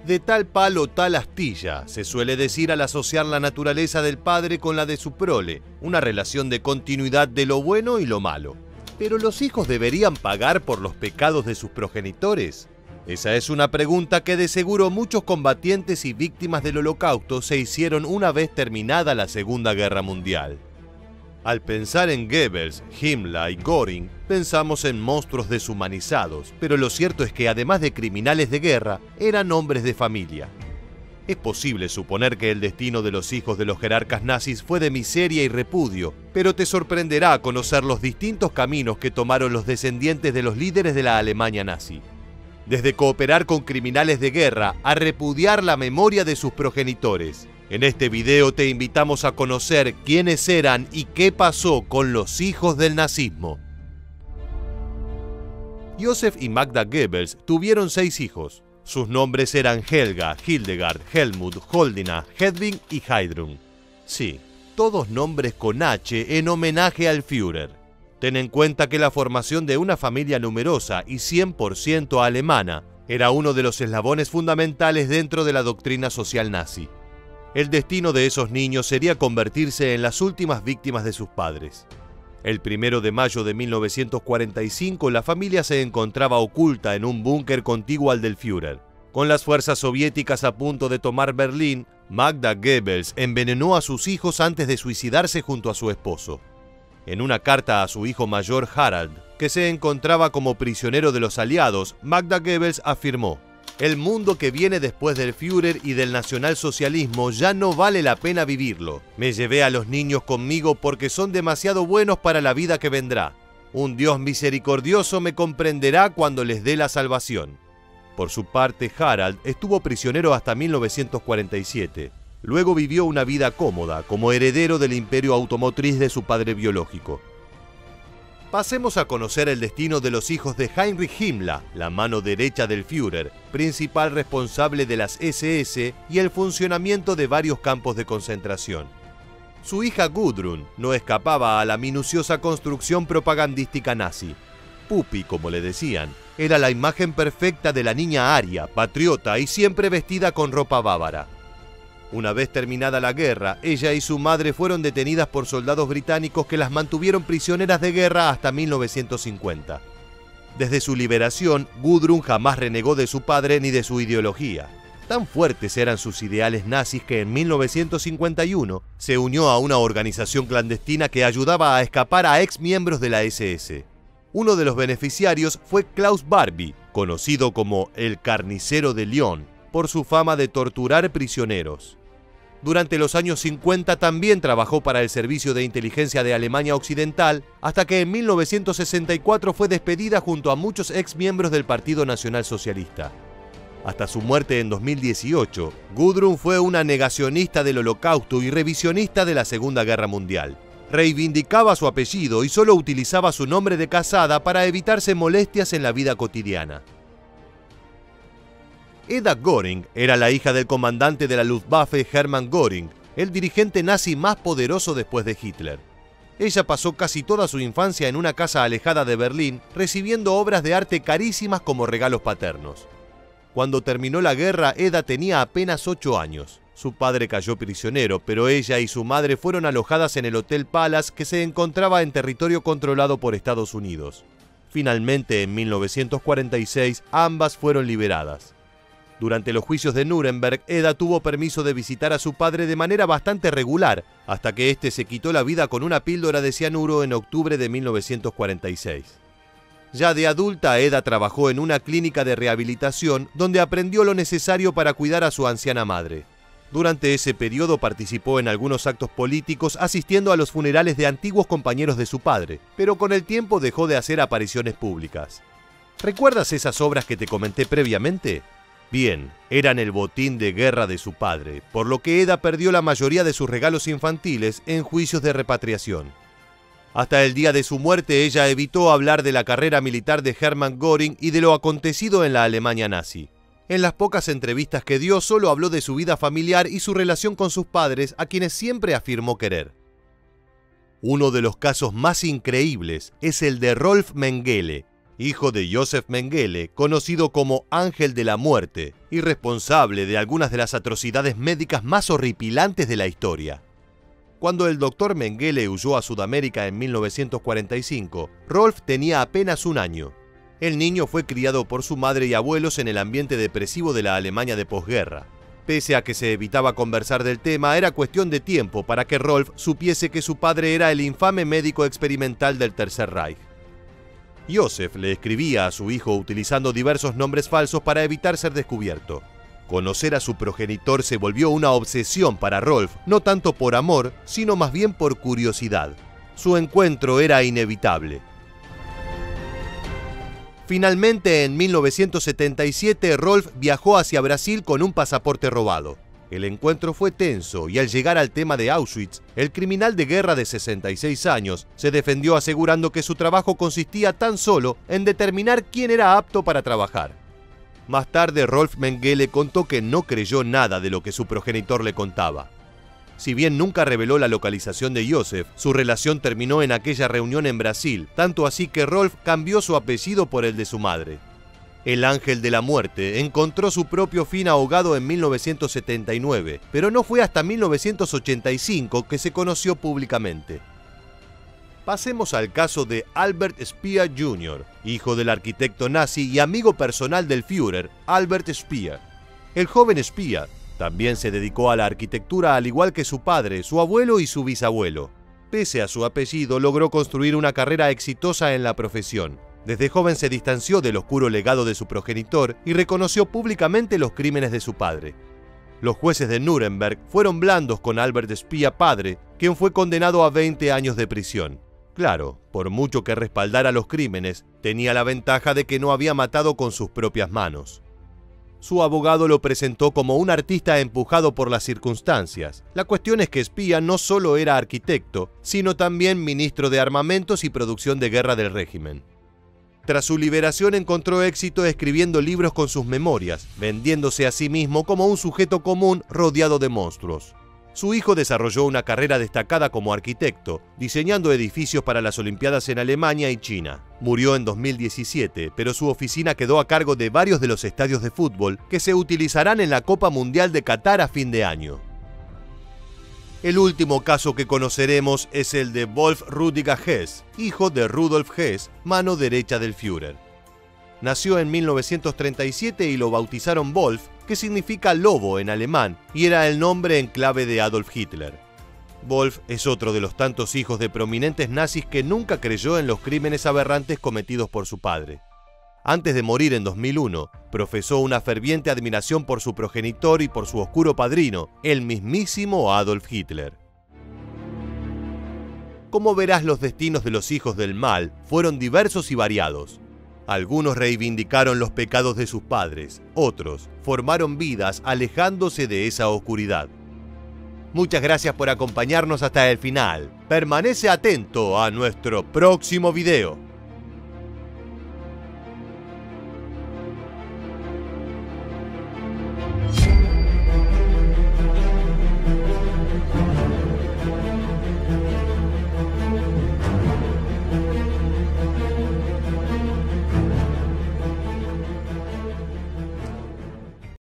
De tal palo tal astilla, se suele decir al asociar la naturaleza del padre con la de su prole, una relación de continuidad de lo bueno y lo malo. ¿Pero los hijos deberían pagar por los pecados de sus progenitores? Esa es una pregunta que de seguro muchos combatientes y víctimas del Holocausto se hicieron una vez terminada la Segunda Guerra Mundial. Al pensar en Goebbels, Himmler y Göring, pensamos en monstruos deshumanizados, pero lo cierto es que además de criminales de guerra, eran hombres de familia. Es posible suponer que el destino de los hijos de los jerarcas nazis fue de miseria y repudio, pero te sorprenderá conocer los distintos caminos que tomaron los descendientes de los líderes de la Alemania nazi. Desde cooperar con criminales de guerra a repudiar la memoria de sus progenitores. En este video te invitamos a conocer quiénes eran y qué pasó con los hijos del nazismo. Josef y Magda Goebbels tuvieron 6 hijos. Sus nombres eran Helga, Hildegard, Helmut, Holdina, Hedwig y Heidrun. Sí, todos nombres con H en homenaje al Führer. Ten en cuenta que la formación de una familia numerosa y 100% alemana era uno de los eslabones fundamentales dentro de la doctrina social nazi. El destino de esos niños sería convertirse en las últimas víctimas de sus padres. El 1 de mayo de 1945 la familia se encontraba oculta en un búnker contiguo al del Führer. Con las fuerzas soviéticas a punto de tomar Berlín, Magda Goebbels envenenó a sus hijos antes de suicidarse junto a su esposo. En una carta a su hijo mayor Harald, que se encontraba como prisionero de los aliados, Magda Goebbels afirmó: "El mundo que viene después del Führer y del nacionalsocialismo ya no vale la pena vivirlo. Me llevé a los niños conmigo porque son demasiado buenos para la vida que vendrá. Un Dios misericordioso me comprenderá cuando les dé la salvación". Por su parte, Harald estuvo prisionero hasta 1947. Luego vivió una vida cómoda como heredero del imperio automotriz de su padre biológico. Pasemos a conocer el destino de los hijos de Heinrich Himmler, la mano derecha del Führer, principal responsable de las SS y el funcionamiento de varios campos de concentración. Su hija Gudrun no escapaba a la minuciosa construcción propagandística nazi. Pupi, como le decían, era la imagen perfecta de la niña aria, patriota y siempre vestida con ropa bávara. Una vez terminada la guerra, ella y su madre fueron detenidas por soldados británicos que las mantuvieron prisioneras de guerra hasta 1950. Desde su liberación, Gudrun jamás renegó de su padre ni de su ideología. Tan fuertes eran sus ideales nazis que en 1951 se unió a una organización clandestina que ayudaba a escapar a exmiembros de la SS. Uno de los beneficiarios fue Klaus Barbie, conocido como el Carnicero de Lyon, por su fama de torturar prisioneros. Durante los años 50 también trabajó para el Servicio de Inteligencia de Alemania Occidental, hasta que en 1964 fue despedida junto a muchos exmiembros del Partido Nacional Socialista. Hasta su muerte en 2018, Gudrun fue una negacionista del Holocausto y revisionista de la Segunda Guerra Mundial. Reivindicaba su apellido y solo utilizaba su nombre de casada para evitarse molestias en la vida cotidiana. Eda Göring era la hija del comandante de la Luftwaffe Hermann Göring, el dirigente nazi más poderoso después de Hitler. Ella pasó casi toda su infancia en una casa alejada de Berlín, recibiendo obras de arte carísimas como regalos paternos. Cuando terminó la guerra, Eda tenía apenas 8 años. Su padre cayó prisionero, pero ella y su madre fueron alojadas en el Hotel Palace, que se encontraba en territorio controlado por Estados Unidos. Finalmente, en 1946, ambas fueron liberadas. Durante los juicios de Nuremberg, Eda tuvo permiso de visitar a su padre de manera bastante regular, hasta que éste se quitó la vida con una píldora de cianuro en octubre de 1946. Ya de adulta, Eda trabajó en una clínica de rehabilitación donde aprendió lo necesario para cuidar a su anciana madre. Durante ese periodo participó en algunos actos políticos asistiendo a los funerales de antiguos compañeros de su padre, pero con el tiempo dejó de hacer apariciones públicas. ¿Recuerdas esas obras que te comenté previamente? Bien, eran el botín de guerra de su padre, por lo que Eda perdió la mayoría de sus regalos infantiles en juicios de repatriación. Hasta el día de su muerte, ella evitó hablar de la carrera militar de Hermann Göring y de lo acontecido en la Alemania nazi. En las pocas entrevistas que dio, solo habló de su vida familiar y su relación con sus padres, a quienes siempre afirmó querer. Uno de los casos más increíbles es el de Rolf Mengele. hijo de Josef Mengele, conocido como Ángel de la Muerte, y responsable de algunas de las atrocidades médicas más horripilantes de la historia. Cuando el doctor Mengele huyó a Sudamérica en 1945, Rolf tenía apenas 1 año. El niño fue criado por su madre y abuelos en el ambiente depresivo de la Alemania de posguerra. Pese a que se evitaba conversar del tema, era cuestión de tiempo para que Rolf supiese que su padre era el infame médico experimental del Tercer Reich. Josef le escribía a su hijo utilizando diversos nombres falsos para evitar ser descubierto. Conocer a su progenitor se volvió una obsesión para Rolf, no tanto por amor, sino más bien por curiosidad. Su encuentro era inevitable. Finalmente, en 1977, Rolf viajó hacia Brasil con un pasaporte robado. El encuentro fue tenso y al llegar al tema de Auschwitz, el criminal de guerra de 66 años se defendió asegurando que su trabajo consistía tan solo en determinar quién era apto para trabajar. Más tarde, Rolf Mengele contó que no creyó nada de lo que su progenitor le contaba. Si bien nunca reveló la localización de Josef, su relación terminó en aquella reunión en Brasil, tanto así que Rolf cambió su apellido por el de su madre. El Ángel de la Muerte encontró su propio fin ahogado en 1979, pero no fue hasta 1985 que se conoció públicamente. Pasemos al caso de Albert Speer Jr., hijo del arquitecto nazi y amigo personal del Führer, Albert Speer. El joven Speer también se dedicó a la arquitectura al igual que su padre, su abuelo y su bisabuelo. Pese a su apellido, logró construir una carrera exitosa en la profesión. Desde joven se distanció del oscuro legado de su progenitor y reconoció públicamente los crímenes de su padre. Los jueces de Nuremberg fueron blandos con Albert Speer padre, quien fue condenado a 20 años de prisión. Claro, por mucho que respaldara los crímenes, tenía la ventaja de que no había matado con sus propias manos. Su abogado lo presentó como un artista empujado por las circunstancias. La cuestión es que Speer no solo era arquitecto, sino también ministro de Armamentos y Producción de Guerra del régimen. Tras su liberación encontró éxito escribiendo libros con sus memorias, vendiéndose a sí mismo como un sujeto común rodeado de monstruos. Su hijo desarrolló una carrera destacada como arquitecto, diseñando edificios para las Olimpiadas en Alemania y China. Murió en 2017, pero su oficina quedó a cargo de varios de los estadios de fútbol que se utilizarán en la Copa Mundial de Qatar a fin de año. El último caso que conoceremos es el de Wolf Rüdiger Hess, hijo de Rudolf Hess, mano derecha del Führer. Nació en 1937 y lo bautizaron Wolf, que significa lobo en alemán, y era el nombre en clave de Adolf Hitler. Wolf es otro de los tantos hijos de prominentes nazis que nunca creyó en los crímenes aberrantes cometidos por su padre. Antes de morir en 2001, profesó una ferviente admiración por su progenitor y por su oscuro padrino, el mismísimo Adolf Hitler. Como verás, los destinos de los hijos del mal fueron diversos y variados. Algunos reivindicaron los pecados de sus padres, otros formaron vidas alejándose de esa oscuridad. Muchas gracias por acompañarnos hasta el final. Permanece atento a nuestro próximo video.